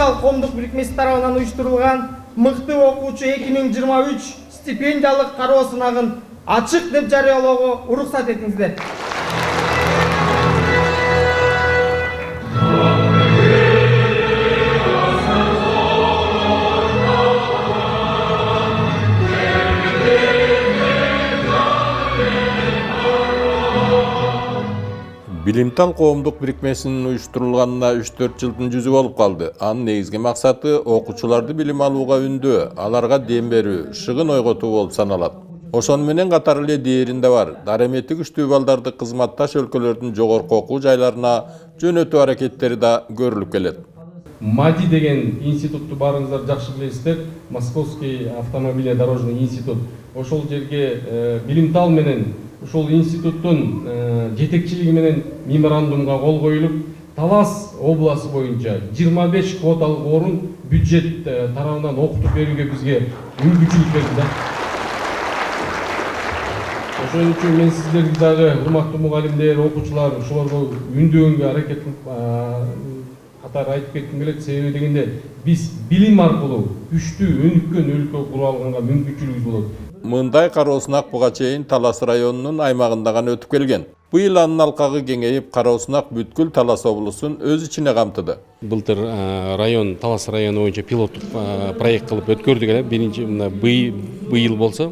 Билимтал коомдук бирикмеси тарабынан уюштурулган мыкты окуучу 2023 стипендиялык кароо сынагын ачык деп жарыялоого уруксат этиңиздер. Билимтал коомдук бирикмесинин уюштурулганына 3-4 жылдын жүзү болуп калды. Анын негизги максаты окуучуларды билим алууга үндөө, аларга дем берүү, шыгын ойготуу болуп саналат. Ошону менен катар эле дээринде бар. Даремети күчтүү балдарды кызматташ өлкөлөрдүн жогорку окуу жайларына жөнөтүү аракеттери да көрүлүп келет. МАДИ деген институтту баарыңыздар жакшы билесиздер. Московский автомобильно-дорожный институт. Ошол жерге Билимтал менен ушул институттун жетекчилиги менен меморандумга кол коюлуп, Талас областы боюнча 25 квоталык орун бюджет тарабынан окутуп берүүгө бизге мүмкүнчүлүк берди да. Ошон үчүн мен сиздерди дагы урматтуу мугалимдер, окуучулар ошолорго үндөгөнгө аракет катары айтып кетким келет. Себеби дегенде биз билим аркылуу күчтүү өнүккөн өлкө куруп алганга мүмкүнчүлүгүбүз болот. Мындай кароо сынак буга чейин Талас районунун аймагында гана өтүп келген. Быйыл анын алкагы кеңейип, кароо сынак бүткүл Талас облусун өз ичине камтыды. Былтыр район, Талас району боюнча пилоттук проект кылып өткөрдүк эле. Биринчи быйыл болсо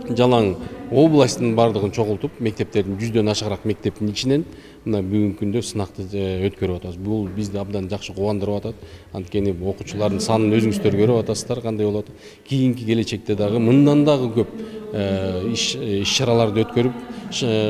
жалаң областтын бардыгын чогултуп, мектептердин 100дөн ашыгыраак мектептин ичинен бүгүнкү күндө сынакты өткөрүп атабыз. Бул бизди абдан жакшы кубандырып атат. Анткени окуучулардын санын өзүңүздөр көрүп атасыздар кандай болот. Кийинки келечекте дагы мындан дагы көп иш-чараларды өткөрүп,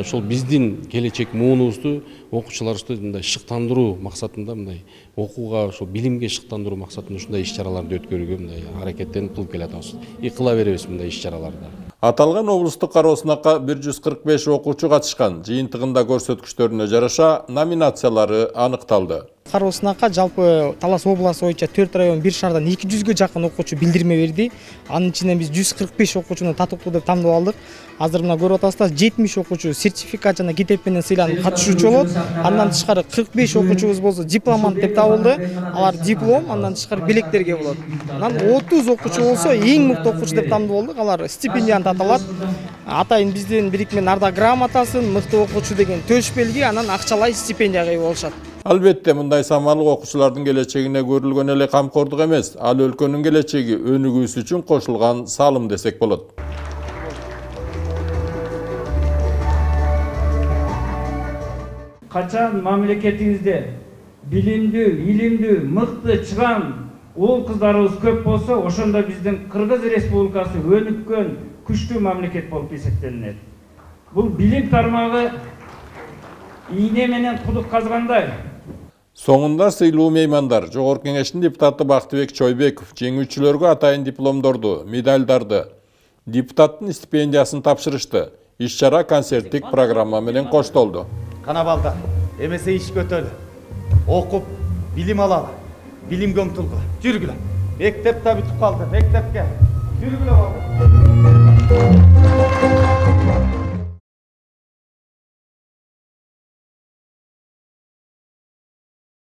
ошол биздин келечек муунубузду, окуучуларыбызды мындай шыктандыруу максатында, мындай окууга, ошол билимге шыктандыруу максатында ушундай иш-чараларды өткөрүүгө мындай аракеттенип кылып келатабыз. Кыла беребиз мындай иш-чараларды. Аталган облустук кароо сынакка 145 окуучу катышкан. Жыйынтыгында көрсөткүчтөрүнө жараша номинациялары аныкталды. Кароо сынакка жалпы Талас областы боюнча 4 район 1 шаардан 200гө жакын окуучу билдирме берди. Анын ичинен биз 145 окуучуну татыктуу деп тандап алдык. Азыр мына көрүп атасыздар, 70 окуучу сертификат жана китеп менен сыйланып катышуучу болот. Андан тышкары 45 окуучубуз болсо дипломант деп табылды. Алар диплом, андан тышкары белектерге болот. Анан 30 окуучу болсо эң мыкты окуучу деп тандап алдык. Алар стипендияны таталат. Атайын биздин бирикме Нарда грамотасын, мыкты окуучу деген төш белги, анан акчалай стипендияга ие болушат. Албетте мындай самалык окуучулардын келечегине көрүлгөн эле камкордук эмес, ал өлкөнүн келечеги өнүгүүсү үчүн кошулган салым десек болот. Качан мамлекетиңизде билимдүү, илимдүү, мыкты чыган уул кыздарыбыз көп болсо, ошондо биздин Кыргыз Республикасы өнүккөн күчтүү мамлекет болуп эсептелинет. Бул билим тармагы ийне менен кудук казгандай. Соңунда сыйлуу меймандар Жогорку Кеңештин депутаты Бактыбек Чойбеков жеңүүчүлөргө атайын дипломдорду, медальдарды, депутаттын стипендиясын тапшырышты. Иш-чара концерттик программа менен коштолду. Кана балдар, эмесе иш көтөлү. Окуп, билим алалы. Билимге умтулгула. Жүргүлө. Мектеп да бүтүп калды. Мектепке. Жүргүлө балдар.